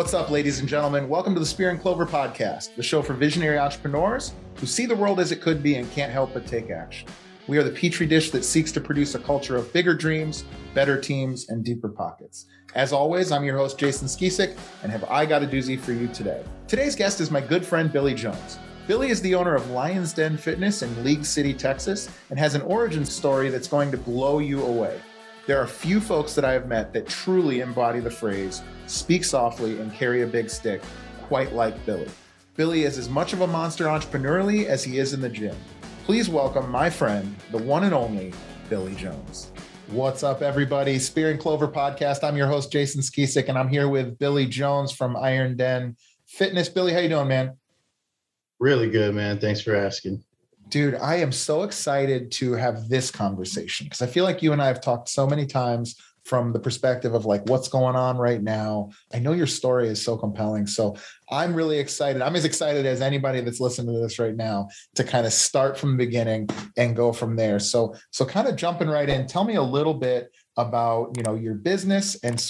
What's up, ladies and gentlemen? Welcome to the Spear and Clover podcast, the show for visionary entrepreneurs who see the world as it could be and can't help but take action. We are the petri dish that seeks to produce a culture of bigger dreams, better teams, and deeper pockets. As always, I'm your host, Jason Skisic, and have I got a doozy for you today. Today's guest is my good friend, Billy Jones. Billy is the owner of Lion's Den Fitness in League City, Texas, and has an origin story that's going to blow you away. There are few folks that I have met that truly embody the phrase, speak softly and carry a big stick, quite like Billy. Billy is as much of a monster entrepreneurially as he is in the gym. Please welcome my friend, the one and only Billy Jones. What's up, everybody? Spear and Clover podcast. I'm your host, Jason Skisic, and I'm here with Billy Jones from Iron Den Fitness. Billy, how you doing, man? Really good, man. Thanks for asking. Dude, I am so excited to have this conversation because I feel like you and I have talked so many times from the perspective of like what's going on right now. I know your story is so compelling. So I'm really excited. I'm as excited as anybody that's listening to this right now to kind of start from the beginning and go from there. So kind of jumping right in, tell me a little bit about, your business and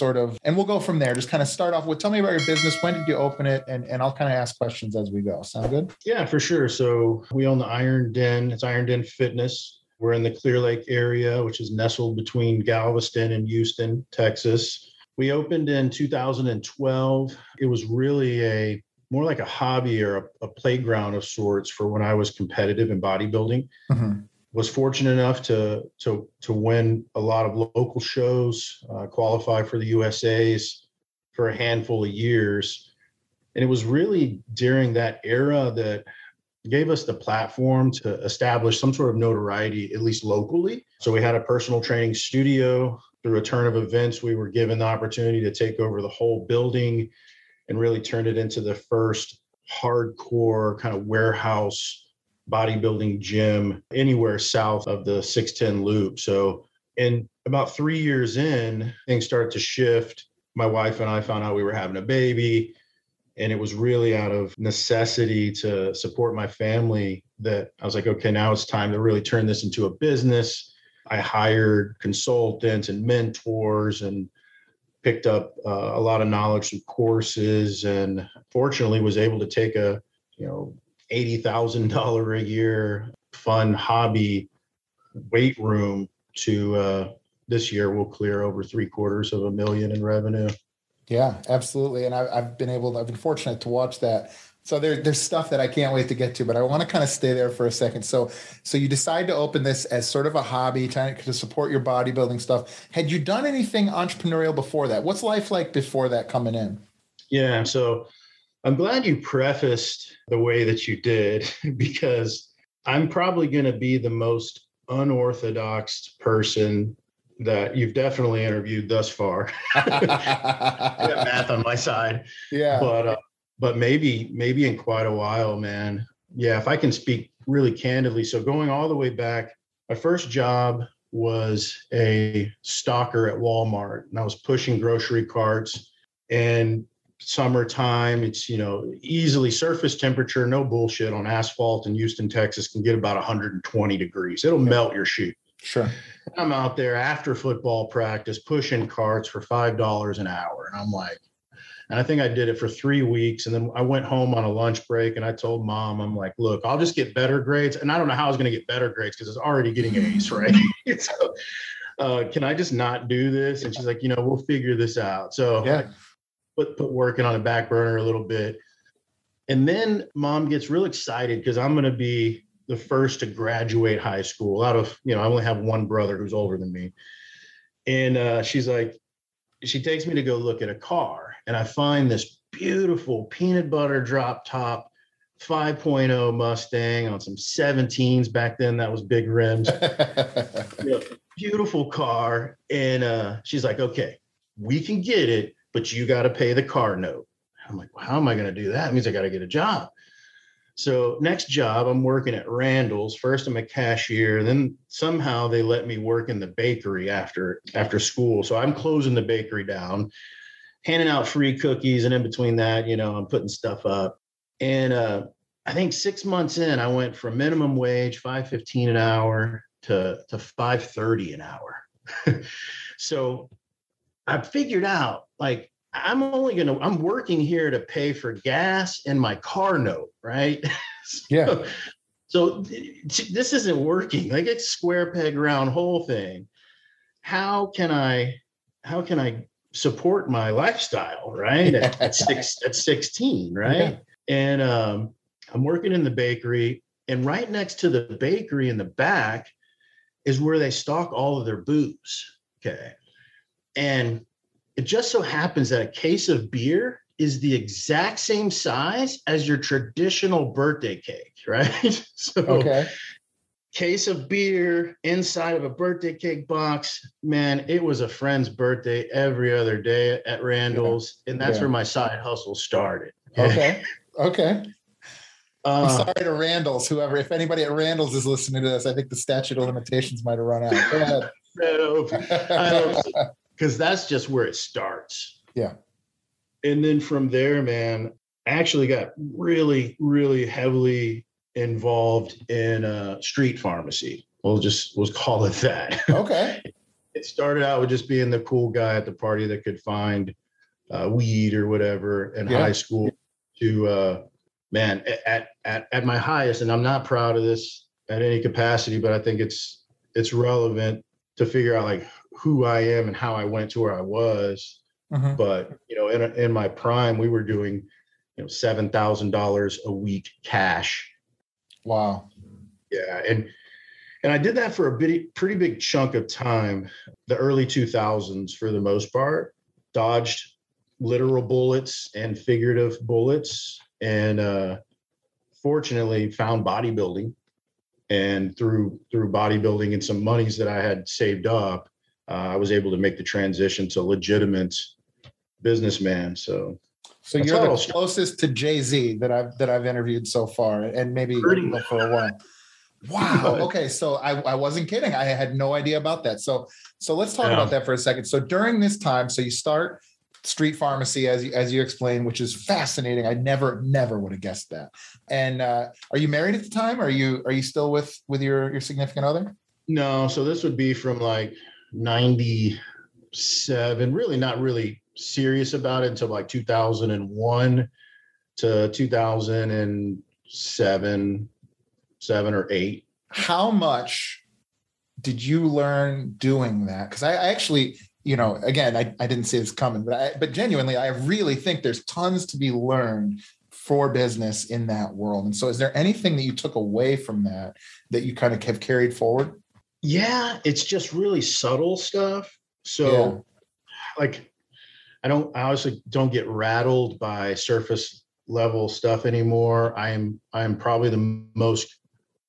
and we'll go from there. Just kind of start off with, tell me about your business. When did you open it? And I'll kind of ask questions as we go. Sound good? Yeah, for sure. So we own the Iron Den. It's Iron Den Fitness. We're in the Clear Lake area, which is nestled between Galveston and Houston, Texas. We opened in 2012. It was really more like a hobby or a playground of sorts for when I was competitive in bodybuilding. Mm-hmm. Was fortunate enough to win a lot of local shows, qualify for the USAs for a handful of years. And it was really during that era that gave us the platform to establish some sort of notoriety, at least locally. So we had a personal training studio. Through a turn of events, we were given the opportunity to take over the whole building and really turn it into the first hardcore kind of warehouse bodybuilding gym anywhere south of the 610 loop. So in about 3 years in, things started to shift. My wife and I found out we were having a baby. And it was really out of necessity to support my family that I was like, okay, now it's time to really turn this into a business. I hired consultants and mentors and picked up a lot of knowledge through courses, and fortunately was able to take a, $80,000 a year fun hobby weight room to this year we'll clear over $750,000 in revenue. Yeah, absolutely. And I've been fortunate to watch that. So there's stuff that I can't wait to get to, but I want to kind of stay there for a second. So you decide to open this as sort of a hobby, trying to support your bodybuilding stuff. Had you done anything entrepreneurial before that? What's life like before that coming in? Yeah. So I'm glad you prefaced the way that you did, because I'm probably going to be the most unorthodox person that you've definitely interviewed thus far. I got math on my side. Yeah. But maybe in quite a while, man. Yeah, if I can speak really candidly. So going all the way back, my first job was a stalker at Walmart, and I was pushing grocery carts. And summertime, it's easily surface temperature, no bullshit, on asphalt in Houston, Texas can get about 120 degrees. It'll melt your shoe. Sure. I'm out there after football practice pushing carts for $5 an hour. And I'm like, and I think I did it for 3 weeks. And then I went home on a lunch break and I told Mom, I'm like, look, I'll just get better grades. And I don't know how I was going to get better grades because it's already getting A's, right? So can I just not do this? And she's like, we'll figure this out. So yeah. I put working on a back burner a little bit. And then Mom gets real excited because I'm going to be the first to graduate high school out of, I only have one brother who's older than me. And she's like, she takes me to go look at a car, and I find this beautiful peanut butter drop top 5.0 Mustang on some 17s back then. That was big rims. Beautiful car. And she's like, okay, we can get it, but you got to pay the car note. I'm like, well, how am I going to do that? It means I got to get a job. So next job, I'm working at Randall's. First, I'm a cashier. Then somehow they let me work in the bakery after school. So I'm closing the bakery down, handing out free cookies. And in between that, I'm putting stuff up. And I think 6 months in, I went from minimum wage, $5.15 an hour, to $5.30 an hour. So I figured out, like, I'm working here to pay for gas and my car note, right? Yeah. So this isn't working. Like, it's square peg round hole thing. How can I support my lifestyle, right? At 16, right? Yeah. And I'm working in the bakery, and right next to the bakery in the back is where they stock all of their booze. Okay. And it just so happens that a case of beer is the exact same size as your traditional birthday cake, right? So Okay. case of beer inside of a birthday cake box, man, it was a friend's birthday every other day at Randall's. And that's where my side hustle started. Okay. I'm sorry to Randall's, whoever, if anybody at Randall's is listening to this, I think the statute of limitations might have run out. Go ahead. I hope so, because that's just where it starts. Yeah. And then from there, man, I actually got really, really heavily involved in street pharmacy. We'll call it that. Okay. It started out with just being the cool guy at the party that could find weed or whatever in high school to, man, at my highest, and I'm not proud of this at any capacity, but I think it's relevant to figure out like who I am and how I went to where I was. Mm-hmm. But, in my prime, we were doing, $7,000 a week cash. Wow. Yeah. And I did that for a pretty big chunk of time, the early 2000s for the most part, dodged literal bullets and figurative bullets. And fortunately found bodybuilding, and through bodybuilding and some monies that I had saved up, I was able to make the transition to legitimate businessman. So you're the closest to Jay-Z that I've interviewed so far, and maybe for a while. Wow. Okay. So I wasn't kidding. I had no idea about that. So let's talk about that for a second. So during this time, so you start street pharmacy, as you explained, which is fascinating. I never would have guessed that. And are you married at the time? Are you still with your significant other? No. So this would be from like 97, really not really serious about it until like 2001 to 2007 or 8. How much did you learn doing that? Because I actually, again, I didn't see this coming, but genuinely, I really think there's tons to be learned for business in that world. And so is there anything that you took away from that you kind of have carried forward? Yeah, it's just really subtle stuff. So like, I honestly don't get rattled by surface level stuff anymore. I'm probably the most,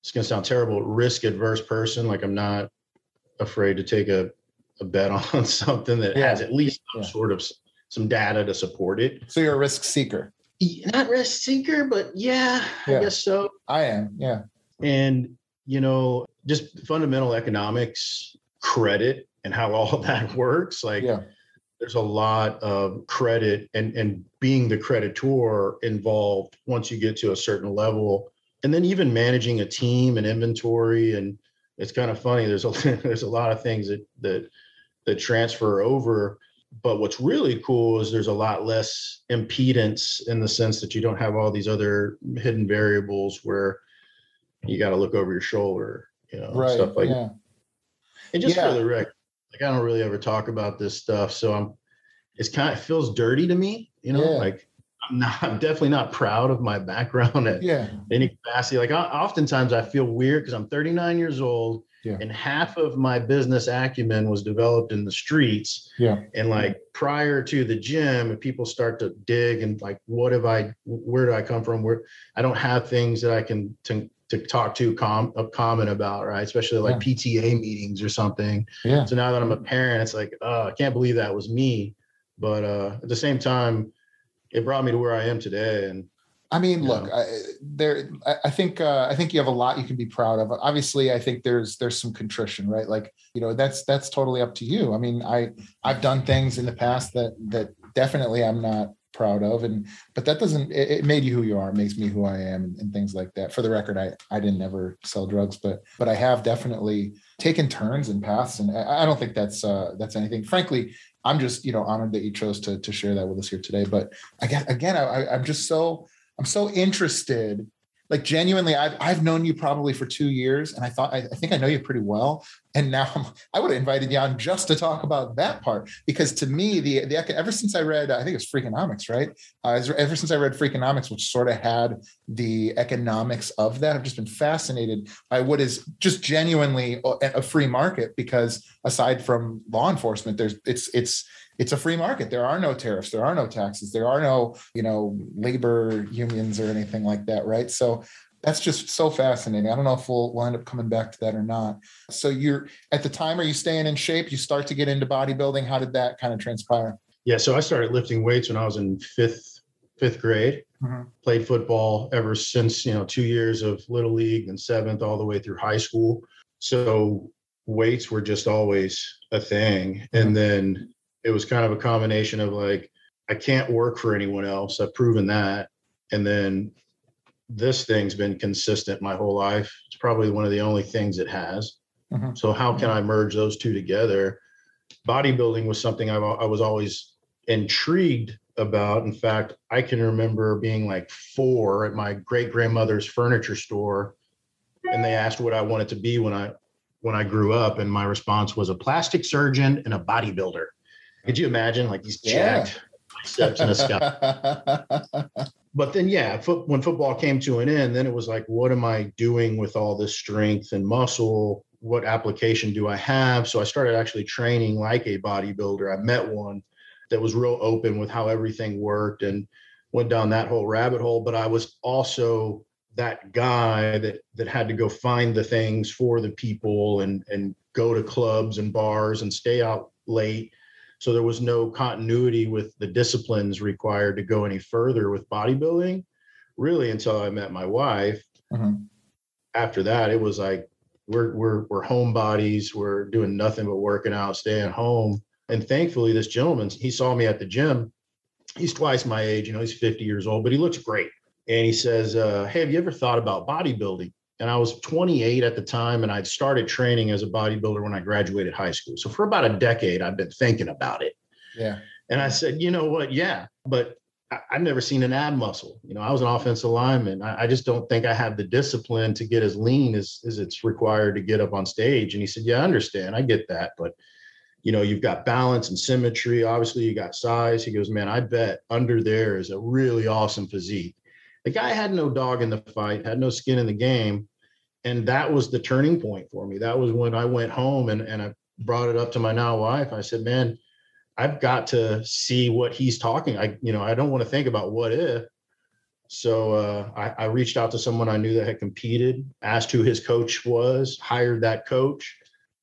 it's going to sound terrible, risk adverse person. Like, I'm not afraid to take a bet on something that has at least some sort of some data to support it. So you're a risk seeker. Not risk seeker, but I guess so. I am. Yeah. And, just fundamental economics, credit, and how all that works. Like, there's a lot of credit and being the creditor involved once you get to a certain level. And then even managing a team and inventory. And it's kind of funny. There's a lot of things that transfer over. But what's really cool is there's a lot less impedance in the sense that you don't have all these other hidden variables where you got to look over your shoulder, stuff like that. And just for the record, like, I don't really ever talk about this stuff. So it feels dirty to me, like I'm definitely not proud of my background at any capacity. Like, oftentimes I feel weird because I'm 39 years old and half of my business acumen was developed in the streets. Yeah. And like, prior to the gym, if people start to dig and like, where do I come from? Where I don't have things that I can to talk to comment about, right? Especially like PTA meetings or something. Yeah. So now that I'm a parent, it's like, I can't believe that was me. But at the same time, it brought me to where I am today. And I mean, look, I think you have a lot you can be proud of. Obviously, I think there's some contrition, right? Like, that's totally up to you. I mean, I've done things in the past that definitely I'm not proud of. But that doesn't, it made you who you are. It makes me who I am and things like that. For the record, I didn't ever sell drugs, but I have definitely taken turns and paths. And I don't think that's anything. Frankly, I'm just, honored that you chose to share that with us here today. But again, I'm so interested. Like genuinely, I've known you probably for 2 years, and I think I know you pretty well. And now I would have invited you on just to talk about that part, because to me, ever since I read, I think it was Freakonomics, right? Ever since I read Freakonomics, which sort of had the economics of that, I've just been fascinated by what is just genuinely a free market. Because aside from law enforcement, it's a free market. There are no tariffs. There are no taxes. There are no, labor unions or anything like that, right? So that's just so fascinating. I don't know if we'll end up coming back to that or not. So at the time, are you staying in shape? You start to get into bodybuilding. How did that kind of transpire? Yeah, so I started lifting weights when I was in fifth grade. Mm-hmm. Played football ever since, 2 years of little league and seventh all the way through high school. So weights were just always a thing. Mm-hmm. And then it was kind of a combination of like, I can't work for anyone else. I've proven that. And then this thing's been consistent my whole life. It's probably one of the only things it has. Mm-hmm. So how can I merge those two together? Bodybuilding was something I was always intrigued about. In fact, I can remember being like 4 at my great grandmother's furniture store, and they asked what I wanted to be when I grew up. And my response was a plastic surgeon and a bodybuilder. Could you imagine like these jacked biceps and a scalp? But then, when football came to an end, then it was like, what am I doing with all this strength and muscle? What application do I have? So I started actually training like a bodybuilder. I met one that was real open with how everything worked and went down that whole rabbit hole. But I was also that guy that had to go find the things for the people and go to clubs and bars and stay out late. So there was no continuity with the disciplines required to go any further with bodybuilding, really, until I met my wife. Mm-hmm. After that, it was like, we're homebodies. We're doing nothing but working out, staying home. And thankfully, this gentleman, he saw me at the gym. He's twice my age, he's 50 years old, but he looks great. And he says, hey, have you ever thought about bodybuilding? And I was 28 at the time, and I'd started training as a bodybuilder when I graduated high school. So for about a decade, I've been thinking about it. Yeah. And I said, you know what? Yeah, but I've never seen an ab muscle. I was an offensive lineman. I just don't think I have the discipline to get as lean as it's required to get up on stage. And he said, yeah, I understand. I get that. But, you've got balance and symmetry. Obviously, you got size. He goes, man, I bet under there is a really awesome physique. The guy had no dog in the fight, had no skin in the game. And that was the turning point for me. That was when I went home and I brought it up to my now wife. I said, man, I've got to see what he's talking. I don't want to think about what if. So I reached out to someone I knew that had competed, asked who his coach was, hired that coach,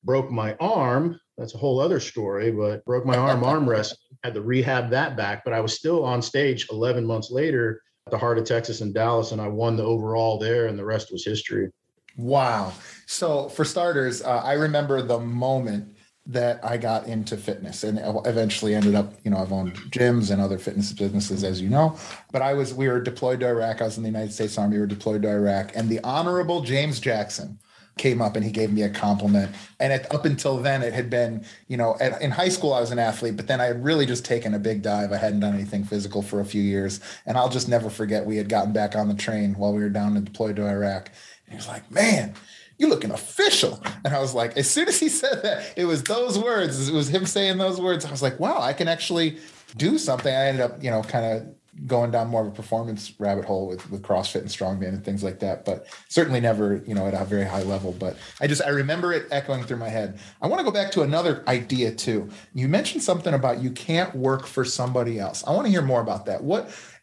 broke my arm. That's a whole other story, but broke my arm wrestling, had to rehab that back. But I was still on stage 11 months later at the Heart of Texas in Dallas, and I won the overall there, and the rest was history. Wow. So for starters, I remember the moment that I got into fitness, and eventually ended up, I've owned gyms and other fitness businesses, as you know, but we were deployed to Iraq. I was in the United States Army. We were deployed to Iraq, and the Honorable James Jackson came up and he gave me a compliment. And up until then, it had been, in high school, I was an athlete, but then I had really just taken a big dive. I hadn't done anything physical for a few years. And I'll just never forget, we had gotten back on the train while we were down and deployed to Iraq. And he was like, man, you looking official. And I was like, as soon as he said that, it was those words, it was him saying those words. I was like, wow, I can actually do something. I ended up, kind of going down more of a performance rabbit hole with CrossFit and strongman and things like that, but certainly never, at a very high level. But I remember it echoing through my head. I want to go back to another idea too. You mentioned something about you can't work for somebody else. I want to hear more about that.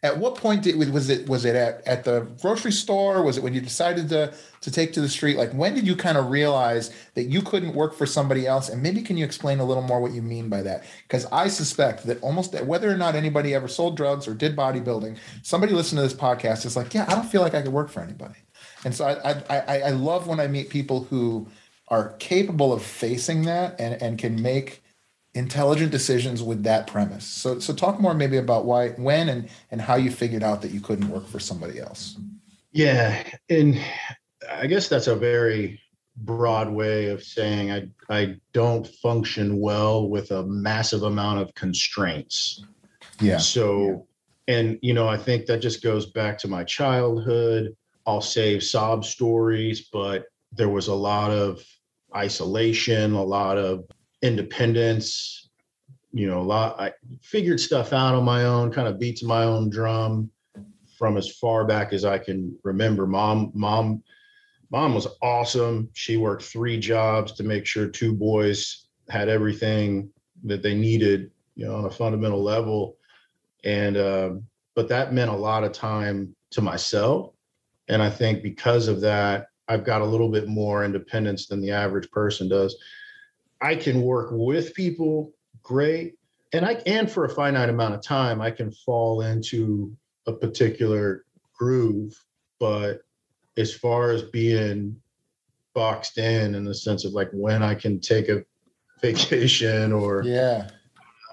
At what point was it at the grocery store? Was it when you decided to take to the street? Like, when did you kind of realize that you couldn't work for somebody else? And maybe can you explain a little more what you mean by that? Because I suspect that almost whether or not anybody ever sold drugs or did bodybuilding, somebody listening to this podcast is like, yeah, I don't feel like I could work for anybody. And so I love when I meet people who are capable of facing that and can make intelligent decisions with that premise. So talk more maybe about why, when, and how you figured out that you couldn't work for somebody else. Yeah. And I guess that's a very broad way of saying I don't function well with a massive amount of constraints. Yeah. So, and, I think that just goes back to my childhood. I'll save sob stories, but there was a lot of isolation, a lot of independence, I figured stuff out on my own, kind of beat to my own drum from as far back as I can remember. Mom was awesome. She worked 3 jobs to make sure 2 boys had everything that they needed, on a fundamental level. And, but that meant a lot of time to myself. And I think because of that, I've got a little bit more independence than the average person does. I can work with people great. And for a finite amount of time, I can fall into a particular groove. But as far as being boxed in the sense of like when I can take a vacation or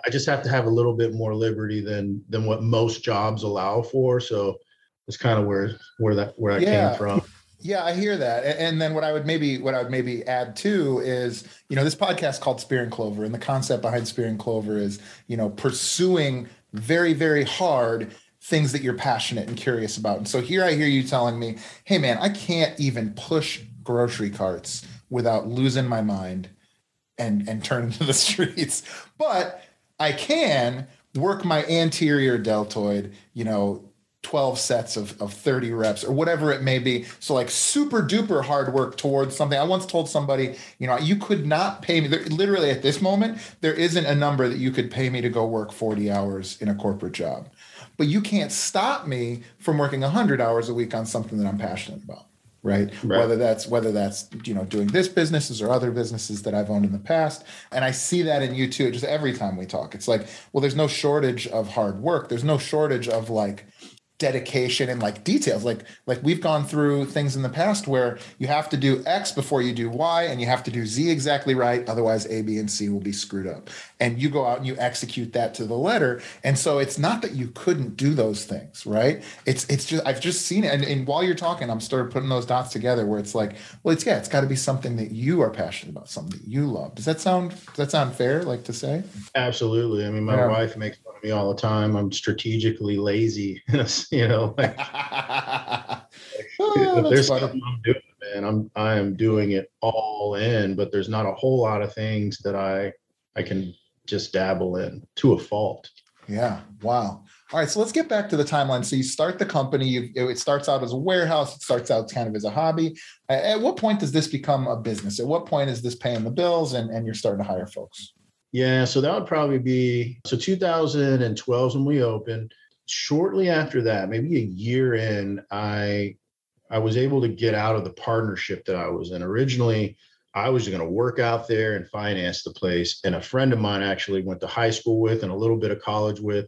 I just have to have a little bit more liberty than what most jobs allow for. So it's kind of where that came from. Yeah, I hear that. And then what I would maybe add too is, this podcast called Spear and Clover, and the concept behind Spear and Clover is, pursuing very, very hard things that you're passionate and curious about. And so here I hear you telling me, hey man, I can't even push grocery carts without losing my mind and turn to the streets. But I can work my anterior deltoid, 12 sets of 30 reps or whatever it may be. So like super duper hard work towards something. I once told somebody, you could not pay me. Literally at this moment, there isn't a number that you could pay me to go work 40 hours in a corporate job. But you can't stop me from working 100 hours a week on something that I'm passionate about. Right. Whether that's, doing this businesses or other businesses that I've owned in the past. And I see that in you too. Just every time we talk, it's like, well, there's no shortage of hard work. There's no shortage of like dedication and like details. Like we've gone through things in the past where you have to do X before you do Y, and you have to do Z exactly right. Otherwise A, B, and C will be screwed up. And you go out and you execute that to the letter. And so it's not that you couldn't do those things, right? It's just, I've just seen it. And while you're talking, I'm started putting those dots together where it's like, well, it's got to be something that you are passionate about, something that you love. Does that sound fair, like to say? Absolutely. I mean, my wife makes fun of me all the time. I'm strategically lazy. Like if there's something I'm doing, man, I am doing it all in, but there's not a whole lot of things that I can just dabble in to a fault. Yeah. Wow. All right. So let's get back to the timeline. So you start the company, it starts out as a warehouse. It starts out kind of as a hobby. At what point does this become a business? At what point is this paying the bills and you're starting to hire folks? Yeah. So that would probably be, 2012 when we opened. Shortly after that, maybe a year in, I was able to get out of the partnership that I was in. Originally, I was going to work out there and finance the place. And a friend of mine actually went to high school with and a little bit of college with.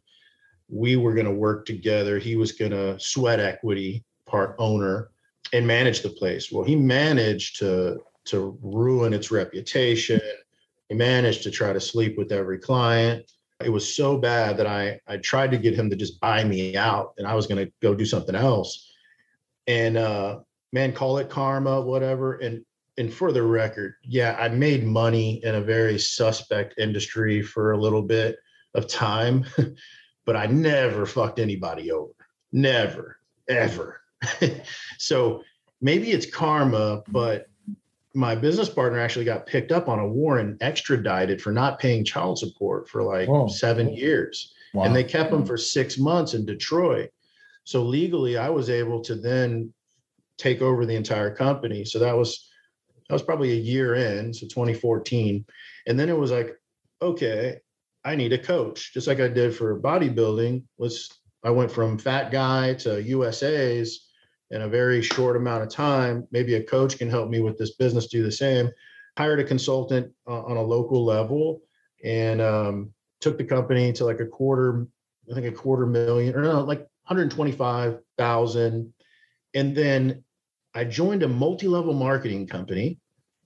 We were going to work together. He was going to sweat equity, part owner, and manage the place. Well, he managed to ruin its reputation. He managed to try to sleep with every client. It was so bad that I tried to get him to just buy me out, and I was going to go do something else. And man, call it karma, whatever. And for the record, yeah, I made money in a very suspect industry for a little bit of time, but I never fucked anybody over. Never, ever. So maybe it's karma, but my business partner actually got picked up on a warrant and extradited for not paying child support for like 7 years. Wow. And they kept him for 6 months in Detroit. So legally, I was able to then take over the entire company. So that was probably a year in, so 2014. And then it was like, okay, I need a coach, just like I did for bodybuilding. I went from fat guy to USA's in a very short amount of time. Maybe a coach can help me with this business do the same. Hired a consultant on a local level and took the company to like a quarter million, or no, like 125,000. And then I joined a multi-level marketing company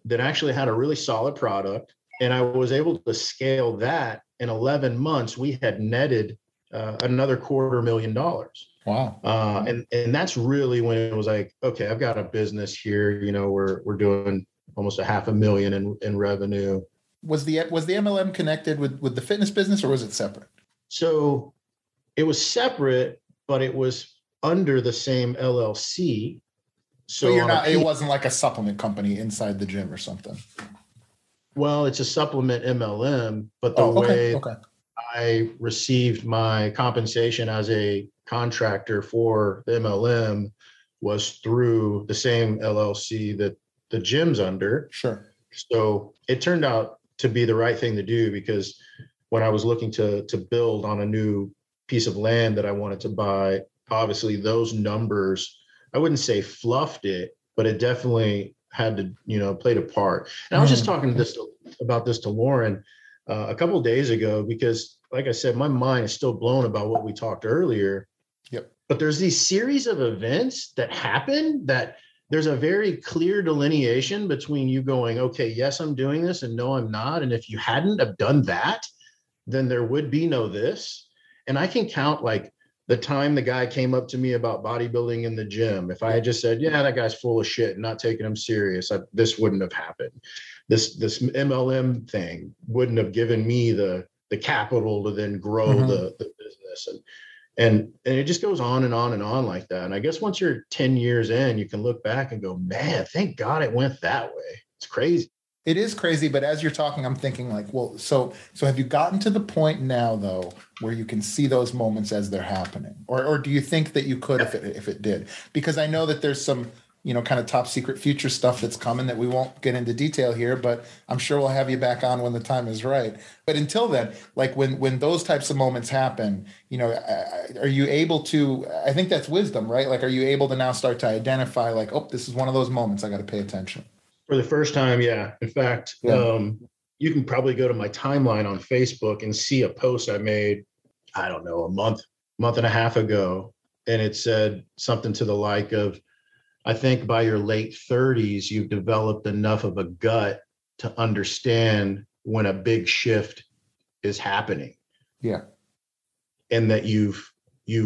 that actually had a really solid product. And I was able to scale that in 11 months. We had netted another $250,000. Wow. And that's really when it was like, okay, I've got a business here. You know, we're doing almost $500,000 in revenue. Was the MLM connected with the fitness business, or was it separate? So it was separate, but it was under the same LLC. So you're not, it wasn't like a supplement company inside the gym or something. Well, it's a supplement MLM, but the way I received my compensation as a contractor for the MLM was through the same LLC that the gym's under. Sure. So it turned out to be the right thing to do, because when I was looking to build on a new piece of land that I wanted to buy, obviously those numbers, I wouldn't say fluffed it, but it definitely had to, you know, played a part. And I was just talking about this to Lauren a couple of days ago, because like I said, my mind is still blown about what we talked earlier. Yep. But there's these series of events that happen that there's a very clear delineation between you going, okay, yes, I'm doing this, and no, I'm not. And if you hadn't have done that, then there would be no this. And I can count like the time the guy came up to me about bodybuilding in the gym. If I had just said, yeah, that guy's full of shit and not taking him serious, this wouldn't have happened. This MLM thing wouldn't have given me the capital to then grow the business. And it just goes on and on and on like that. And I guess once you're 10 years in, you can look back and go, man, thank God it went that way. It's crazy. It is crazy, but as you're talking, I'm thinking like, well, so have you gotten to the point now though, where you can see those moments as they're happening, or do you think that you could if it did? Because I know that there's some, you know, kind of top secret future stuff that's coming that we won't get into detail here, but I'm sure we'll have you back on when the time is right. But until then, like when those types of moments happen, you know, are you able to? I think that's wisdom, right? Like, are you able to now start to identify like, oh, this is one of those moments I got to pay attention? For the first time, yeah. In fact, you can probably go to my timeline on Facebook and see a post I made, I don't know, a month and a half ago. And it said something to the like of, I think by your late 30s, you've developed enough of a gut to understand when a big shift is happening. Yeah. And that you've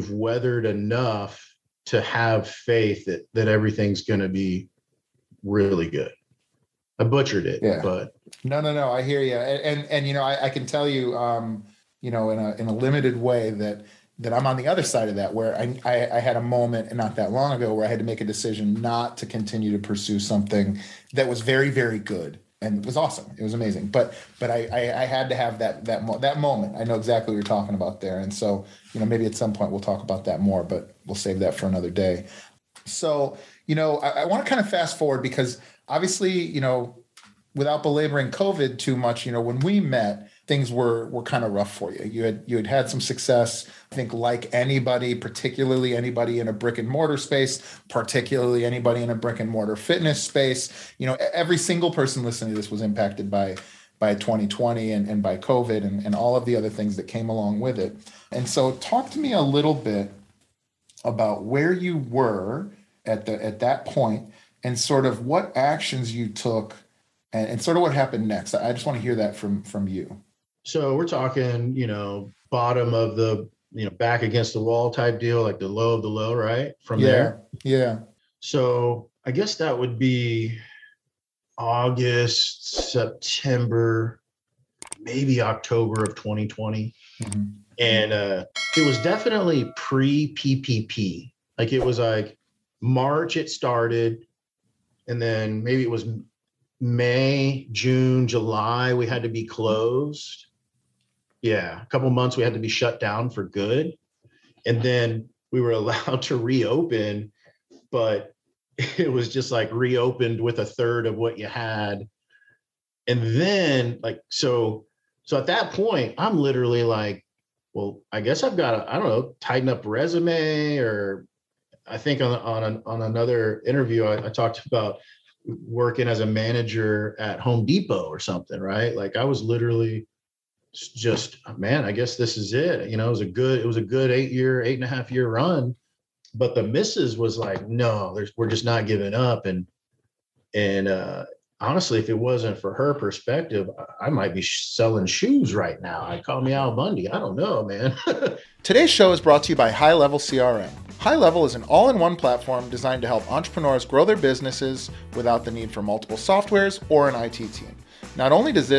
weathered enough to have faith that everything's going to be really good. I butchered it, but no. I hear you. And you know, I can tell you, you know, in a limited way that I'm on the other side of that, where I had a moment not that long ago where I had to make a decision not to continue to pursue something that was very, very good. And it was awesome. It was amazing. But I had to have that moment. I know exactly what you're talking about there. And so, you know, maybe at some point we'll talk about that more, but we'll save that for another day. So, you know, I want to kind of fast forward, because obviously, you know, without belaboring COVID too much, you know, when we met, things were kind of rough for you. You had some success. I think like anybody, particularly anybody in a brick and mortar space, particularly anybody in a brick and mortar fitness space, you know, every single person listening to this was impacted by 2020 and by COVID and all of the other things that came along with it. And so talk to me a little bit about where you were at that point and sort of what actions you took and sort of what happened next. I just want to hear that from you. So we're talking, you know, bottom of the, you know, back against the wall type deal, like the low of the low, right? From there. Yeah. So I guess that would be August, September, maybe October of 2020. Mm-hmm. And it was definitely pre-PPP. Like it was like March it started, and then maybe it was May, June, July, we had to be closed. Yeah, a couple months we had to be shut down for good. And then we were allowed to reopen, but it was just like reopened with a third of what you had. And then like, so at that point, I'm literally like, well, I guess I've got to, I don't know, tighten up resume, or I think on another interview, I talked about working as a manager at Home Depot or something, right? Like I was literally just, man, I guess this is it. You know, it was a good 8.5 year run, but the missus was like, no, we're just not giving up. And honestly, if it wasn't for her perspective, I might be selling shoes right now. I'd call me Al Bundy. I don't know, man. Today's show is brought to you by HighLevel CRM. HighLevel is an all-in-one platform designed to help entrepreneurs grow their businesses without the need for multiple softwares or an IT team. Not only does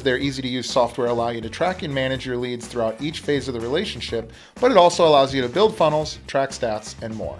their easy-to-use software allow you to track and manage your leads throughout each phase of the relationship, but it also allows you to build funnels, track stats, and more.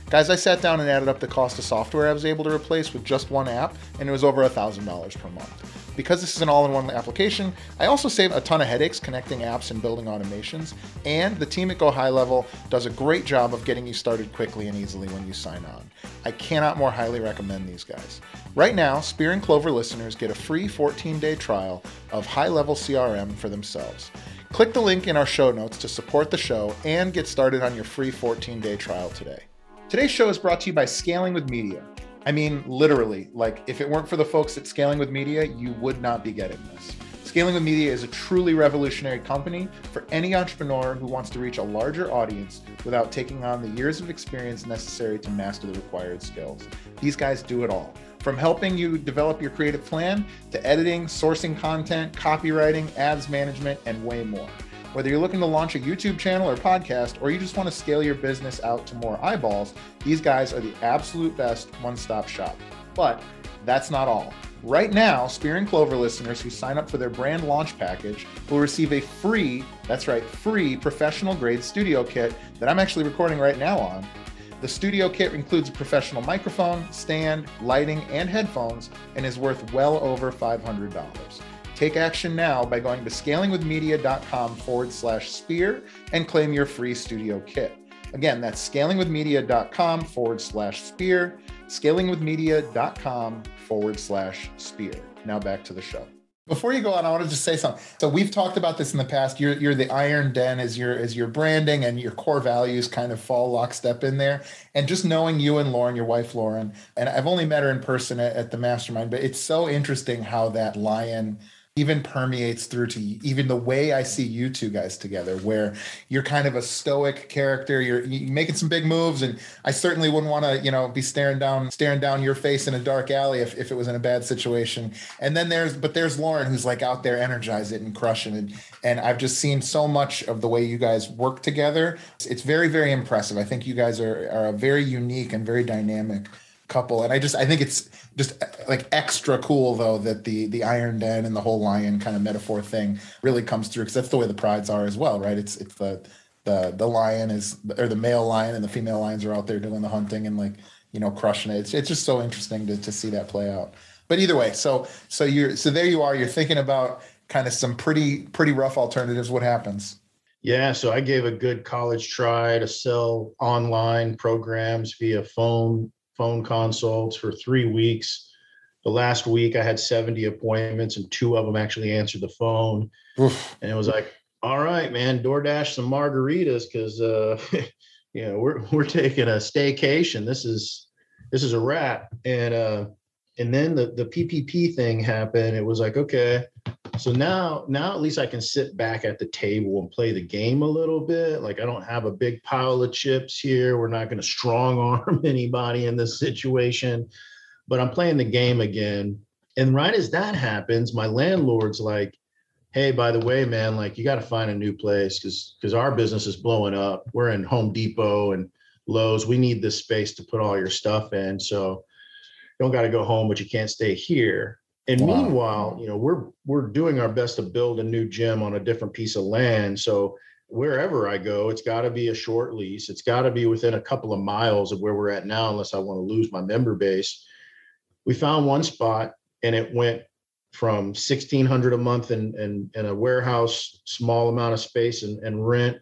Guys, I sat down and added up the cost of software I was able to replace with just one app, and it was over $1,000 per month. Because this is an all-in-one application, I also save a ton of headaches connecting apps and building automations, and the team at Go HighLevel does a great job of getting you started quickly and easily when you sign on. I cannot more highly recommend these guys. Right now, Spear and Clover listeners get a free 14-day trial of HighLevel CRM for themselves. Click the link in our show notes to support the show and get started on your free 14-day trial today. Today's show is brought to you by Scaling with Media. I mean, literally, like if it weren't for the folks at Scaling with Media, you would not be getting this. Scaling with Media is a truly revolutionary company for any entrepreneur who wants to reach a larger audience without taking on the years of experience necessary to master the required skills. These guys do it all. From helping you develop your creative plan to editing, sourcing content, copywriting, ads management, and way more. Whether you're looking to launch a YouTube channel or podcast, or you just want to scale your business out to more eyeballs, these guys are the absolute best one-stop shop. But that's not all. Right now, Spear and Clover listeners who sign up for their brand launch package will receive a free, that's right, free professional grade studio kit that I'm actually recording right now on. The studio kit includes a professional microphone, stand, lighting, and headphones, and is worth well over $500. Take action now by going to scalingwithmedia.com/spear and claim your free studio kit. Again, that's scalingwithmedia.com/spear, scalingwithmedia.com/spear. Now back to the show. Before you go on, I want to just say something. So we've talked about this in the past. You're the Iron Den as your branding, and your core values kind of fall lockstep in there. And just knowing you and Lauren, your wife Lauren, and I've only met her in person at the mastermind, but it's so interesting how that lion even permeates through to even the way I see you two guys together, where you're kind of a stoic character. You're making some big moves, and I certainly wouldn't want to, be staring down your face in a dark alley if it was in a bad situation. And then there's Lauren, who's like out there energizing and crushing it. And I've just seen so much of the way you guys work together. It's very, very impressive. I think you guys are a very unique and very dynamic couple. And I think it's just like extra cool though that the Iron Den and the whole lion kind of metaphor thing really comes through, because that's the way the prides are as well, right? It's the lion or the male lion and the female lions are out there doing the hunting and crushing it. It's just so interesting to see that play out. But either way, so there you are, you're thinking about kind of some pretty rough alternatives. What happens? Yeah, so I gave a good college try to sell online programs via phone consults for 3 weeks. The last week I had 70 appointments and 2 of them actually answered the phone. Oof. And it was like, all right, man, DoorDash some margaritas because we're taking a staycation. This is a wrap. And then the PPP thing happened. It was like, okay, so now at least I can sit back at the table and play the game a little bit. Like I don't have a big pile of chips here. We're not going to strong arm anybody in this situation, but I'm playing the game again. And right as that happens, my landlord's like, hey, by the way, man, like you got to find a new place because our business is blowing up. We're in Home Depot and Lowe's. We need this space to put all your stuff in. So you don't got to go home, but you can't stay here. And wow. Meanwhile, we're doing our best to build a new gym on a different piece of land. So wherever I go, it's got to be a short lease. It's got to be within a couple of miles of where we're at now, unless I want to lose my member base. We found one spot, and it went from $1,600 a month in a warehouse, small amount of space and rent,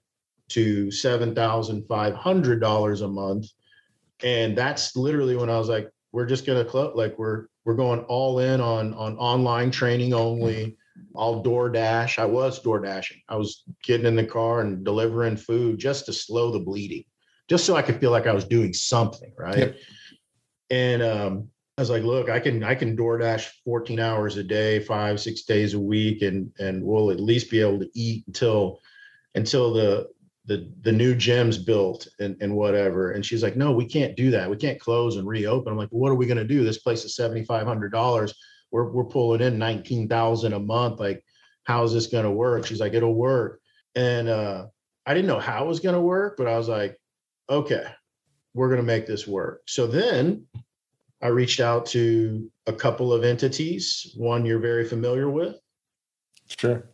to $7,500 a month. And that's literally when I was like, we're just going to close. Like we're going all in on online training only. I'll DoorDash. I was DoorDashing. I was getting in the car and delivering food just to slow the bleeding, just so I could feel like I was doing something, right? Yep. And I was like, look, I can DoorDash 14 hours a day, 5-6 days a week, and we'll at least be able to eat until the the new gym's built and whatever. And she's like, no, we can't do that. We can't close and reopen. I'm like, what are we going to do? This place is $7,500. We're pulling in $19,000 a month. Like, how is this going to work? She's like, it'll work. And I didn't know how it was going to work, but I was like, okay, we're going to make this work. So then I reached out to a couple of entities, one you're very familiar with. Sure.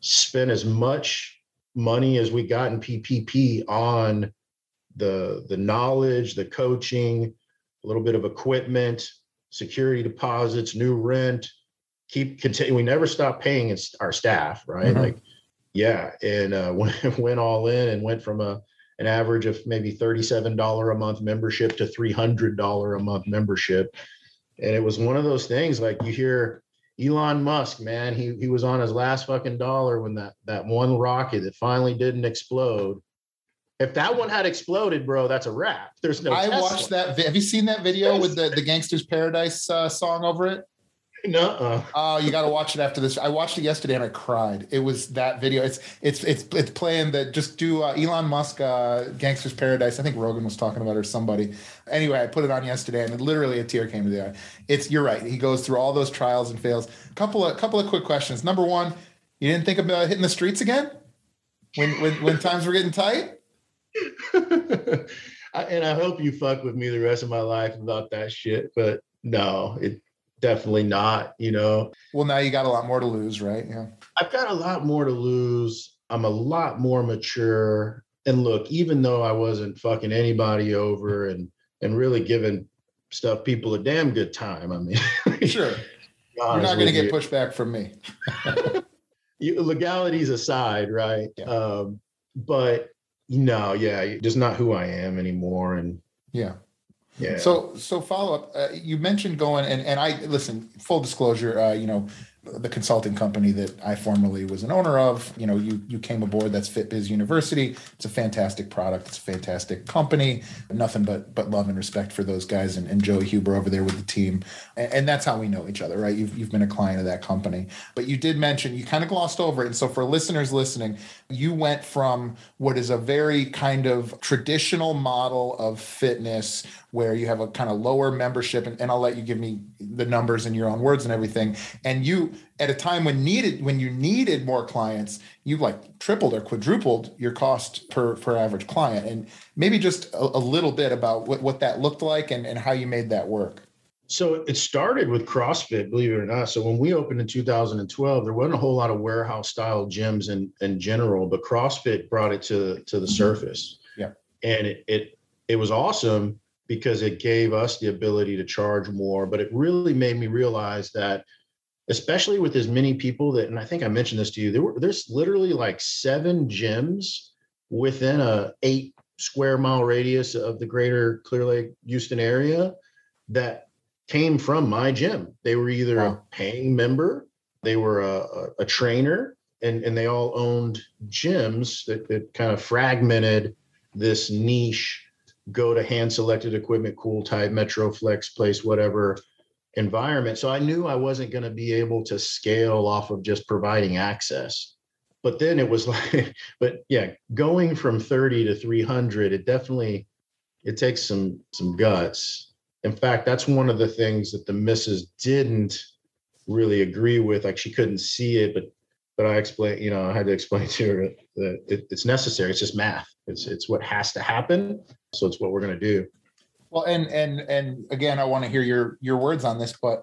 Spent as much money as we got in PPP on the knowledge, the coaching, a little bit of equipment, security deposits, new rent, we never stopped paying our staff, right? Mm-hmm. Like, yeah. And went all in and went from an average of maybe $37 a month membership to $300 a month membership. And it was one of those things, like, you hear Elon Musk, man, he was on his last fucking dollar when that one rocket that finally didn't explode. If that one had exploded, bro, that's a wrap. There's no I Tesla. Watched that. Have you seen that video with the Gangster's Paradise song over it? No. Oh, you got to watch it after this. I watched it yesterday and I cried. It was that video. It's playing the, just do Elon Musk Gangster's Paradise. I think Rogan was talking about it or somebody. Anyway, I put it on yesterday and literally a tear came to the eye. You're right. He goes through all those trials and fails. Couple of quick questions. Number one, you didn't think about hitting the streets again when times were getting tight? And I hope you fuck with me the rest of my life about that shit, but no, it definitely not, Well, now you got a lot more to lose, right? Yeah. I've got a lot more to lose. I'm a lot more mature. And look, even though I wasn't fucking anybody over and really giving people a damn good time, I mean, sure. You're not going to get pushback from me. Legalities aside, right? Yeah. But no, yeah, just not who I am anymore. And yeah. Yeah. So follow up. You mentioned going and I listen. Full disclosure. The consulting company that I formerly was an owner of. You came aboard. That's FitBiz University. It's a fantastic product. It's a fantastic company. Nothing but love and respect for those guys and Joey Huber over there with the team. And that's how we know each other, right? You've been a client of that company. But you did mention, you kind of glossed over it. And so for listeners listening, you went from what is a very kind of traditional model of fitness where you have a kind of lower membership, and I'll let you give me the numbers in your own words and everything. And you, at a time when you needed more clients, you like tripled or quadrupled your cost per average client. And maybe just a little bit about what that looked like and how you made that work. So it started with CrossFit, believe it or not. So when we opened in 2012, there wasn't a whole lot of warehouse style gyms in general, but CrossFit brought it to the surface. Yeah. And it was awesome because it gave us the ability to charge more, but it really made me realize that, especially with as many people that, and I think I mentioned this to you, there's literally like 7 gyms within a 8 square mile radius of the greater Clear Lake, Houston area that came from my gym. They were either a paying member, they were a trainer, and they all owned gyms that kind of fragmented this niche, go to hand selected equipment, cool type, Metro Flex place, whatever environment. So I knew I wasn't going to be able to scale off of just providing access. But then it was like, but yeah, going from 30 to 300, it takes some guts. In fact, that's one of the things that the missus didn't really agree with. Like, she couldn't see it, but I explained, I had to explain to her that it's necessary. It's just math. It's what has to happen. So it's what we're going to do. Well, and again, I want to hear your words on this, but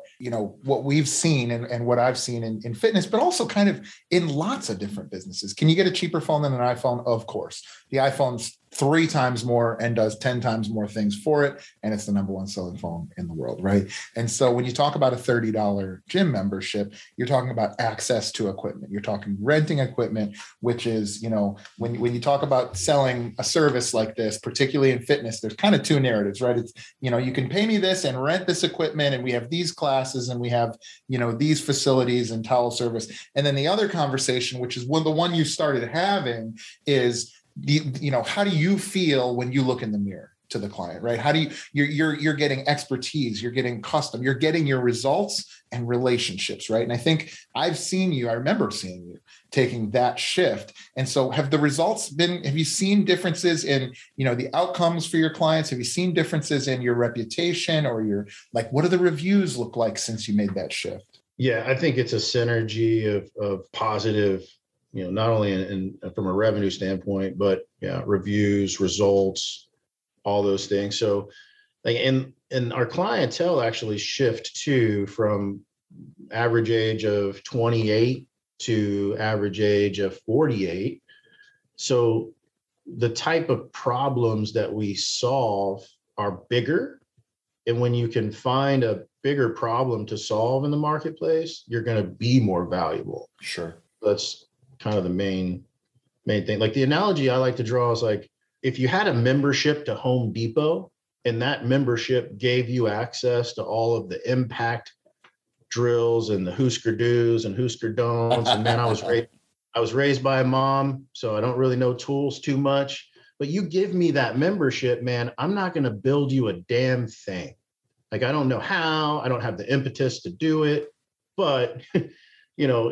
what we've seen and what I've seen in fitness, but also kind of in lots of different businesses. Can you get a cheaper phone than an iPhone? Of course. The iPhone's 3 times more and does 10 times more things for it. And it's the number 1 selling phone in the world, right? And so when you talk about a $30 gym membership, you're talking about access to equipment. You're talking renting equipment, which is, when you talk about selling a service like this, particularly in fitness, there's kind of 2 narratives, right? It's, you can pay me this and rent this equipment, and we have these classes and we have, these facilities and towel service. And then the other conversation, which is the one you started having, is how do you feel when you look in the mirror? to the client, right? How do you're getting expertise, you're getting custom, you're getting your results and relationships, right? And I think I remember seeing you taking that shift. And so have you seen differences in, the outcomes for your clients? Have you seen differences in your reputation or what do the reviews look like since you made that shift? Yeah, I think it's a synergy of positive, not only from a revenue standpoint, but reviews, results, all those things. So and our clientele actually shift too from average age of 28 to average age of 48. So the type of problems that we solve are bigger. And when you can find a bigger problem to solve in the marketplace, you're going to be more valuable. Sure. That's kind of the main thing. Like the analogy I like to draw is like, if you had a membership to Home Depot and that membership gave you access to all of the impact drills and the Husker do's and Husker don'ts. And man, I was raised by a mom, so I don't really know tools too much, but you give me that membership, man, I'm not going to build you a damn thing. Like, I don't know how, I don't have the impetus to do it, but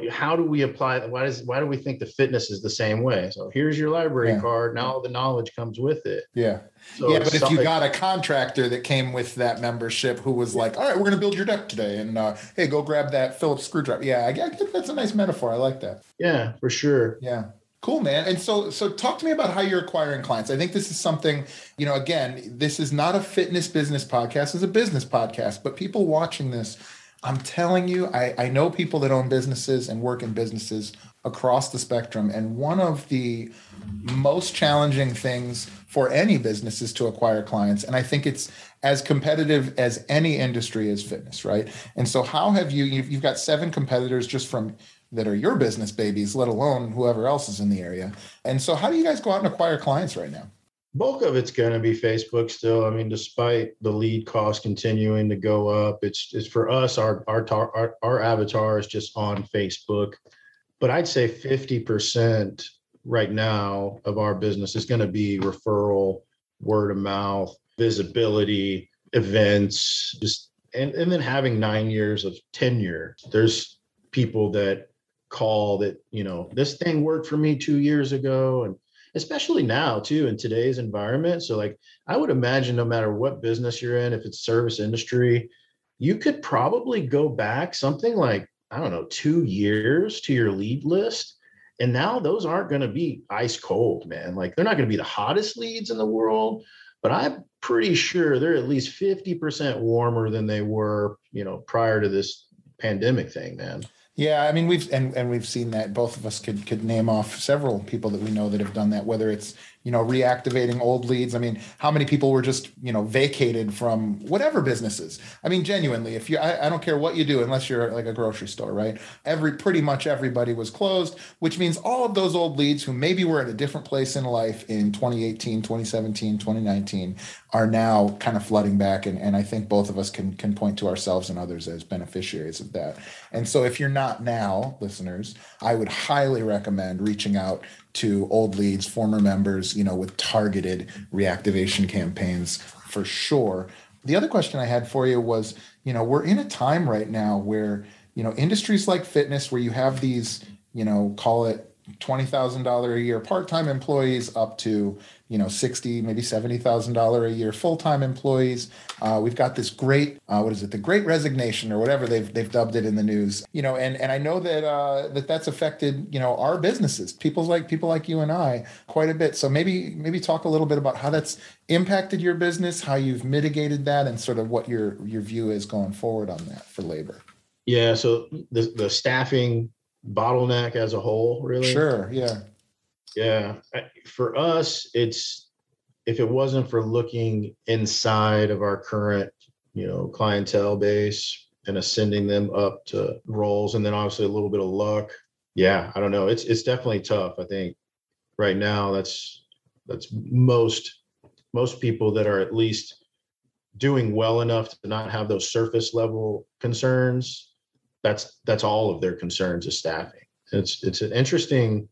how do we apply that? Why do we think the fitness is the same way? So here's your library card. Now all the knowledge comes with it. Yeah. So but if you got a contractor that came with that membership who was like, all right, we're going to build your deck today. And hey, go grab that Phillips screwdriver. Yeah, I get that's a nice metaphor. I like that. Yeah, for sure. Yeah. Cool, man. And so talk to me about how you're acquiring clients. I think this is something, again, this is not a fitness business podcast, it's a business podcast, but people watching this, I'm telling you, I know people that own businesses and work in businesses across the spectrum. And one of the most challenging things for any business is to acquire clients. And I think it's as competitive as any industry is fitness, right? And so how have you've got 7 competitors just that are your business babies, let alone whoever else is in the area. And so how do you guys go out and acquire clients right now? Bulk of it's going to be Facebook still. I mean, despite the lead cost continuing to go up, it's for us, our avatar is just on Facebook. But I'd say 50% right now of our business is going to be referral, word of mouth, visibility, events, and then having 9 years of tenure. There's people that call that, this thing worked for me 2 years ago. And especially now too, in today's environment. So like, I would imagine no matter what business you're in, if it's service industry, you could probably go back something like, 2 years to your lead list. And now those aren't going to be ice cold, man. Like, they're not going to be the hottest leads in the world, but I'm pretty sure they're at least 50% warmer than they were, prior to this pandemic thing, man. Yeah, I mean, we've seen that. Both of us could name off several people that we know that have done that, whether it's, reactivating old leads. I mean, how many people were just, vacated from whatever businesses? I mean, genuinely, I don't care what you do, unless you're like a grocery store, right? Pretty much everybody was closed, which means all of those old leads who maybe were at a different place in life in 2018, 2017, 2019 are now kind of flooding back. And I think both of us can point to ourselves and others as beneficiaries of that. And so if you're not now, listeners, I would highly recommend reaching out to old leads, former members, with targeted reactivation campaigns for sure. The other question I had for you was, we're in a time right now where, industries like fitness, where you have these, call it $20,000 a year part-time employees up to, $60,000, maybe $70,000 a year full-time employees. We've got this great, the Great Resignation or whatever they've dubbed it in the news. And I know that that's affected, our businesses, people like you and I quite a bit. So maybe talk a little bit about how that's impacted your business, how you've mitigated that, and sort of what your view is going forward on that for labor. Yeah. So the staffing bottleneck as a whole, really? Sure. Yeah. Yeah. For us, if it wasn't for looking inside of our current, clientele base and ascending them up to roles, and then obviously a little bit of luck. Yeah. I don't know. It's definitely tough. I think right now that's most people that are at least doing well enough to not have those surface level concerns. That's all of their concerns is staffing. It's an interesting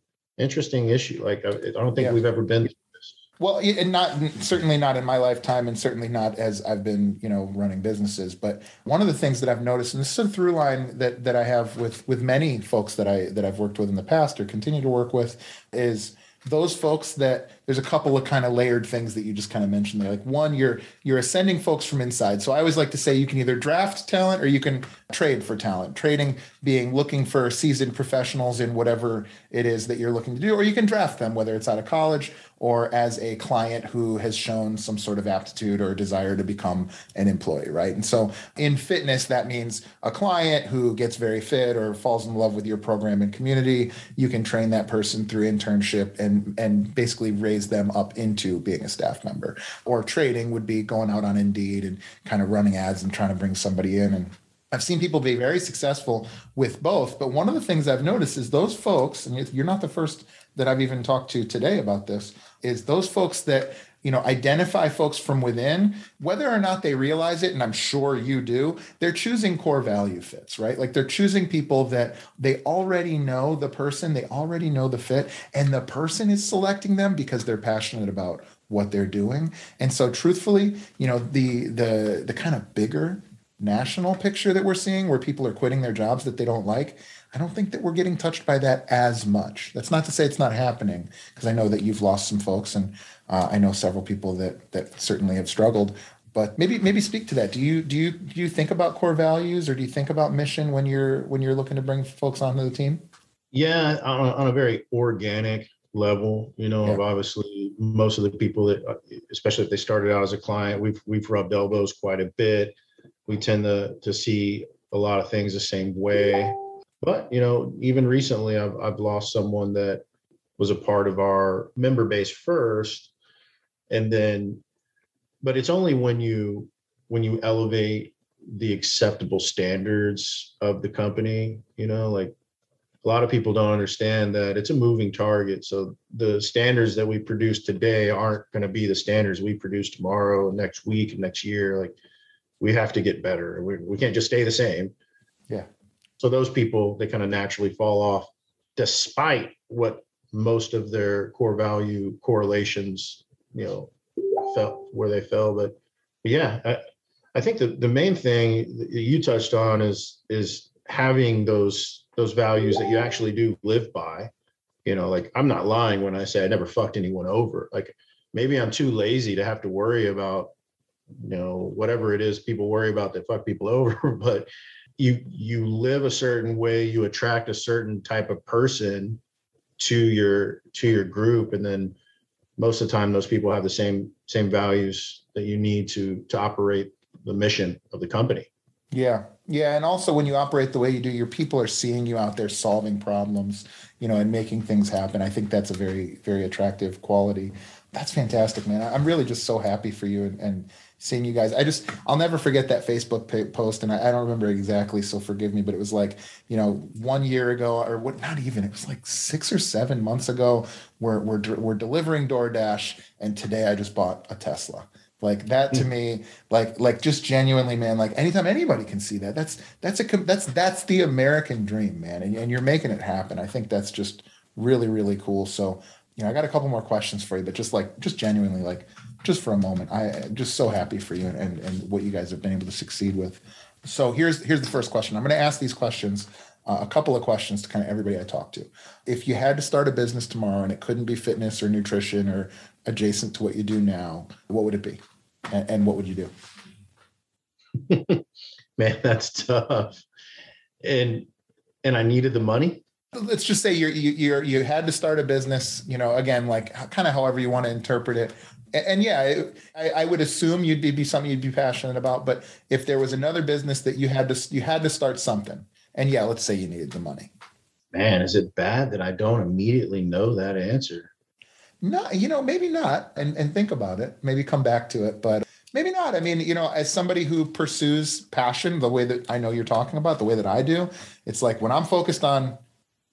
issue. Like, I don't think we've ever been through this. Well, and certainly not in my lifetime, and certainly not as I've been, running businesses. But one of the things that I've noticed, and this is a through line that I have with many folks that I've worked with in the past or continue to work with, is those folks that there's a couple of kind of layered things that you just kind of mentioned there. Like one, you're ascending folks from inside. So I always like to say you can either draft talent or you can trade for talent. Trading being looking for seasoned professionals in whatever it is that you're looking to do, or you can draft them, whether it's out of college or as a client who has shown some sort of aptitude or desire to become an employee, right? And so in fitness, that means a client who gets very fit or falls in love with your program and community. You can train that person through internship and basically raise them up into being a staff member. Or trading would be going out on Indeed and kind of running ads and trying to bring somebody in. And I've seen people be very successful with both. But one of the things I've noticed is those folks, and you're not the first that I've even talked to today about this, is those folks that, identify folks from within, whether or not they realize it, and I'm sure you do, they're choosing core value fits, right? Like they're choosing people that they already know the person, they already know the fit, and the person is selecting them because they're passionate about what they're doing. And so truthfully, the kind of bigger national picture that we're seeing where people are quitting their jobs that they don't like, I don't think that we're getting touched by that as much. That's not to say it's not happening, because I know that you've lost some folks, and I know several people that certainly have struggled. But maybe speak to that. Do you think about core values, or do you think about mission when you're looking to bring folks onto the team? Yeah, on a very organic level, of obviously most of the people that, especially if they started out as a client, we've rubbed elbows quite a bit. We tend to see a lot of things the same way. But, even recently, I've lost someone that was a part of our member base first. And then, but it's only when you elevate the acceptable standards of the company, like a lot of people don't understand that it's a moving target. So the standards that we produce today aren't going to be the standards we produce tomorrow, next week, and next year. Like we have to get better. We can't just stay the same. Yeah. So those people, they kind of naturally fall off despite what most of their core value correlations, felt where they fell. But yeah, I think the main thing that you touched on is having those values that you actually do live by. Like I'm not lying when I say I never fucked anyone over. Like maybe I'm too lazy to have to worry about, whatever it is people worry about that fuck people over, but you live a certain way, you attract a certain type of person to your group, and then most of the time those people have the same values that you need to operate the mission of the company. Yeah. And also when you operate the way you do, your people are seeing you out there solving problems, and making things happen. I think that's a very, very attractive quality. That's fantastic, man. I'm really just so happy for you and seeing you guys. I'll never forget that Facebook post, and I don't remember exactly, so forgive me, but it was like, 1 year ago, or what, not even, it was like 6 or 7 months ago, we're delivering DoorDash, and today I just bought a Tesla. Like that to me, like just genuinely, man, like anytime anybody can see that, that's the American dream, man. And you're making it happen. I think that's just really, really cool. So, I got a couple more questions for you, but just genuinely, just for a moment, I'm just so happy for you and what you guys have been able to succeed with. So here's the first question. I'm going to ask these questions, a couple of questions to kind of everybody I talk to. If you had to start a business tomorrow and it couldn't be fitness or nutrition or adjacent to what you do now, what would it be? And what would you do? Man, that's tough. And I needed the money. Let's just say you had to start a business, again, like kind of however you want to interpret it. And yeah, I would assume you'd be something you'd be passionate about. But if there was another business that you had to start something, and yeah, let's say you needed the money. Man, is it bad that I don't immediately know that answer? No, maybe not. And think about it. Maybe come back to it, but maybe not. I mean, as somebody who pursues passion the way that I know you're talking about, the way that I do, it's like when I'm focused on,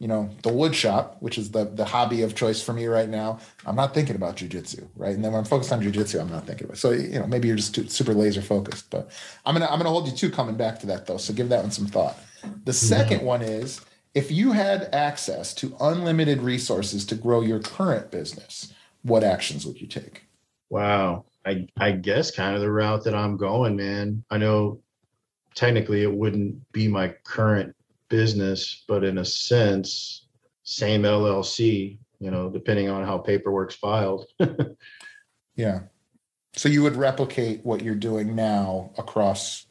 the wood shop, which is the hobby of choice for me right now, I'm not thinking about jujitsu, right? And then when I'm focused on jujitsu, I'm not thinking about it. So, maybe you're just super laser focused, but I'm gonna hold you to coming back to that though. So give that one some thought. The second one is, if you had access to unlimited resources to grow your current business, what actions would you take? Wow. I guess kind of the route that I'm going, man. I know technically it wouldn't be my current business, but in a sense, same LLC, depending on how paperwork's filed. Yeah. So you would replicate what you're doing now across.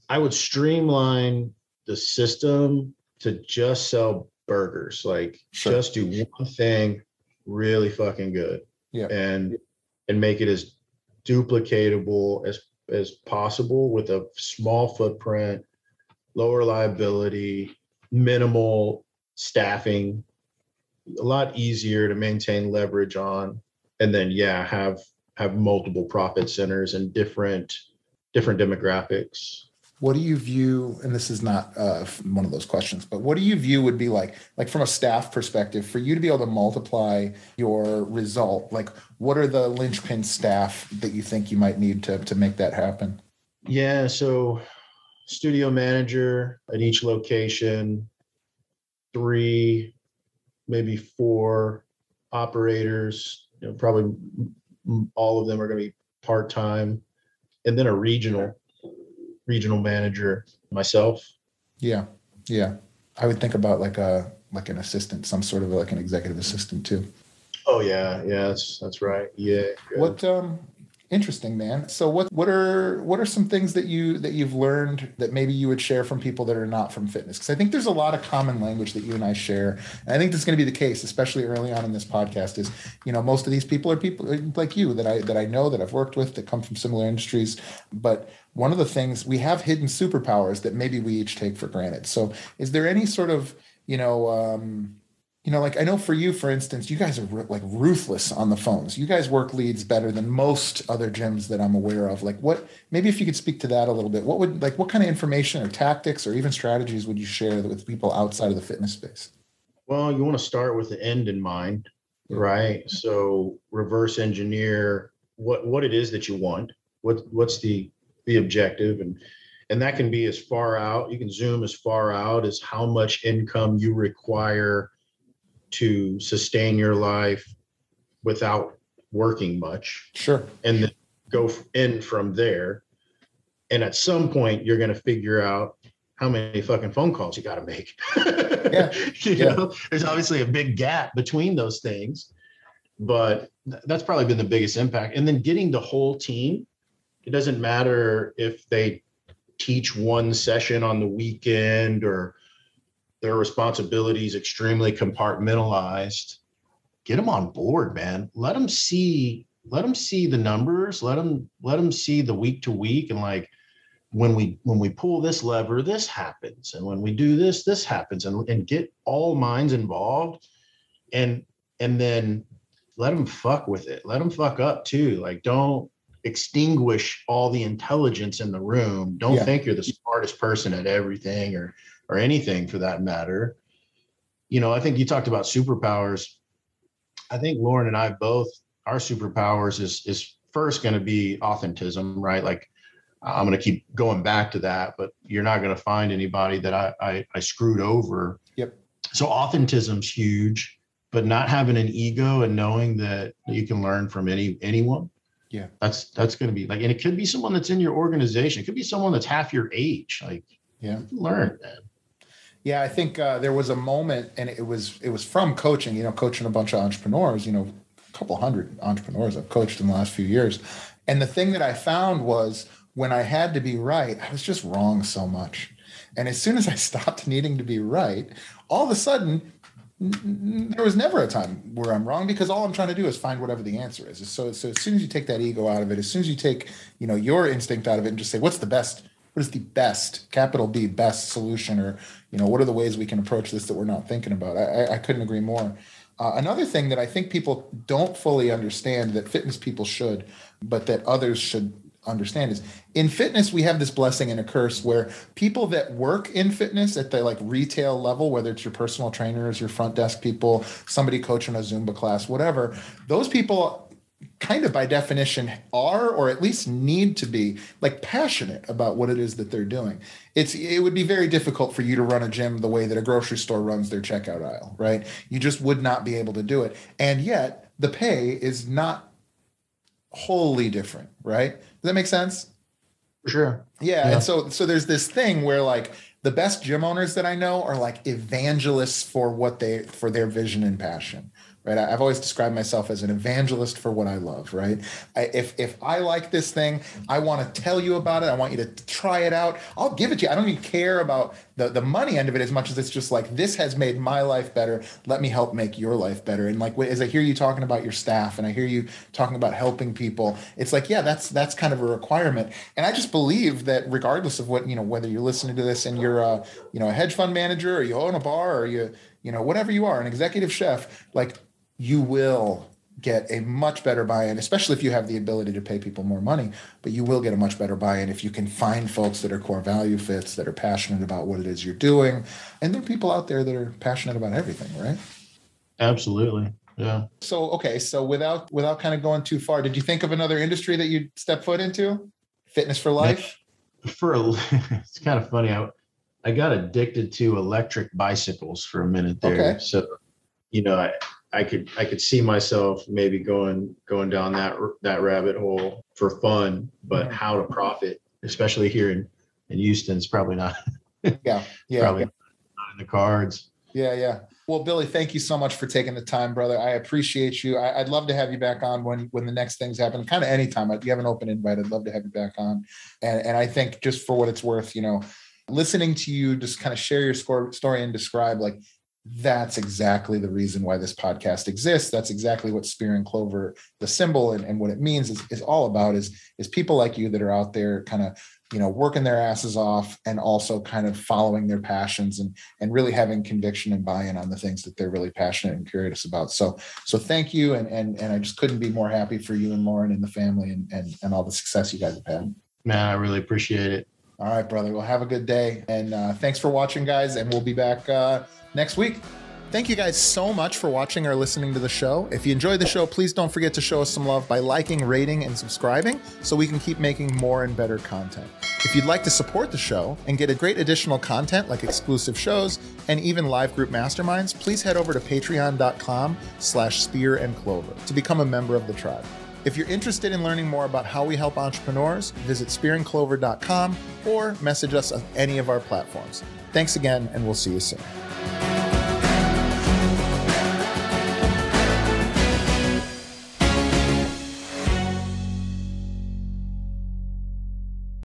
I would streamline the system to just sell burgers, like Sure. just do one thing really fucking good. Yeah. And make it as duplicatable as possible with a small footprint, lower liability, minimal staffing, a lot easier to maintain leverage on, and then have multiple profit centers and different demographics. What do you view, and this is not one of those questions, but what do you view would be like from a staff perspective, for you to be able to multiply your result? Like, what are the linchpin staff that you think you might need to make that happen? Yeah, so studio manager at each location, 3, maybe 4 operators, probably all of them are going to be part-time, and then a regional manager, myself. Yeah. I would think about like an assistant, some sort of like an executive assistant too. Oh yeah, that's right. Yeah. Good. What interesting, man. So what are some things that you've learned that maybe you would share from people that are not from fitness? Because I think there's a lot of common language that you and I share, and I think that's going to be the case, especially early on in this podcast. Is most of these people are people like you that I know, that I've worked with, that come from similar industries. But one of the things, we have hidden superpowers that maybe we each take for granted. So is there any sort of like, I know for you, for instance, you guys are like ruthless on the phones. You guys work leads better than most other gyms that I'm aware of. Like, maybe if you could speak to that a little bit, what kind of information or tactics or even strategies would you share with people outside of the fitness space? Well, you want to start with the end in mind, right? So reverse engineer what it is that you want. What's the objective, and that can be as far out. You can zoom as far out as how much income you require to sustain your life without working much. Sure. And then go in from there. And at some point, you're going to figure out how many fucking phone calls you got to make. Yeah. There's obviously a big gap between those things, but that's probably been the biggest impact. And then getting the whole team. It doesn't matter if they teach one session on the weekend or their responsibilities extremely compartmentalized. Get them on board, man. Let them see the numbers. Let them see the week to week, and like when we pull this lever, this happens, and when we do this, this happens, and get all minds involved, and then let them fuck with it. Let them fuck up too. Like, don't extinguish all the intelligence in the room. Don't think you're the smartest person at everything or anything for that matter. I think you talked about superpowers. I think Lauren and I both, our superpowers is first going to be authenticism, right? Like, I'm going to keep going back to that, but you're not going to find anybody that I screwed over. Yep. So authenticism's huge, but not having an ego and knowing that you can learn from anyone. Yeah. That's going to be like, and it could be someone that's in your organization. It could be someone that's half your age. Like, learn, man. Yeah, I think there was a moment, and it was from coaching, coaching a bunch of entrepreneurs, a couple hundred entrepreneurs I've coached in the last few years. And the thing that I found was when I had to be right, I was just wrong so much. And as soon as I stopped needing to be right, all of a sudden, there was never a time where I'm wrong, because all I'm trying to do is find whatever the answer is. So as soon as you take that ego out of it, as soon as you take, your instinct out of it and just say, what is the best, capital B, best solution, or, what are the ways we can approach this that we're not thinking about? I couldn't agree more. Another thing that I think people don't fully understand, that fitness people should, but that others should understand, is in fitness, we have this blessing and a curse where people that work in fitness at the like retail level, whether it's your personal trainers, your front desk people, somebody coaching a Zumba class, whatever, those people kind of by definition are, or at least need to be, like passionate about what it is that they're doing. It would be very difficult for you to run a gym the way that a grocery store runs their checkout aisle, right? You just would not be able to do it. And yet the pay is not wholly different, right? Does that make sense? For sure. Yeah. And so there's this thing where like the best gym owners that I know are like evangelists for their vision and passion. Right. I've always described myself as an evangelist for what I love. Right. If I like this thing, I want to tell you about it. I want you to try it out. I'll give it to you. I don't even care about the money end of it as much as it's just like, this has made my life better. Let me help make your life better. And like, as I hear you talking about your staff and I hear you talking about helping people, it's like, yeah, that's kind of a requirement. And I just believe that regardless of what, whether you're listening to this and you're a hedge fund manager or you own a bar or whatever you are, an executive chef, like, you will get a much better buy-in, especially if you have the ability to pay people more money, but you will get a much better buy-in if you can find folks that are core value fits, that are passionate about what it is you're doing. And there are people out there that are passionate about everything, right? Absolutely. Yeah. So, okay. So without kind of going too far, did you think of another industry that you'd step foot into? Fitness for life? It's kind of funny. I got addicted to electric bicycles for a minute there. Okay. So, I could see myself maybe going down that rabbit hole for fun, but how to profit, especially here in Houston, is probably not. Probably not in the cards. Yeah. Well, Billy, thank you so much for taking the time, brother. I appreciate you. I'd love to have you back on when the next things happen. Kind of anytime. You have an open invite. I'd love to have you back on. And I think just for what it's worth, listening to you just kind of share your story and describe like, that's exactly the reason why this podcast exists. That's exactly what Spear and Clover, the symbol and what it means is all about is people like you that are out there kind of, working their asses off and also kind of following their passions and really having conviction and buy-in on the things that they're really passionate and curious about. So thank you. And I just couldn't be more happy for you and Lauren and the family and all the success you guys have had. Man, I really appreciate it. All right, brother. Well, have a good day. And thanks for watching, guys. And we'll be back next week. Thank you guys so much for watching or listening to the show. If you enjoyed the show, please don't forget to show us some love by liking, rating, and subscribing so we can keep making more and better content. If you'd like to support the show and get a great additional content like exclusive shows and even live group masterminds, please head over to patreon.com/Spear and Clover to become a member of the tribe. If you're interested in learning more about how we help entrepreneurs, visit spearandclover.com or message us on any of our platforms. Thanks again, and we'll see you soon.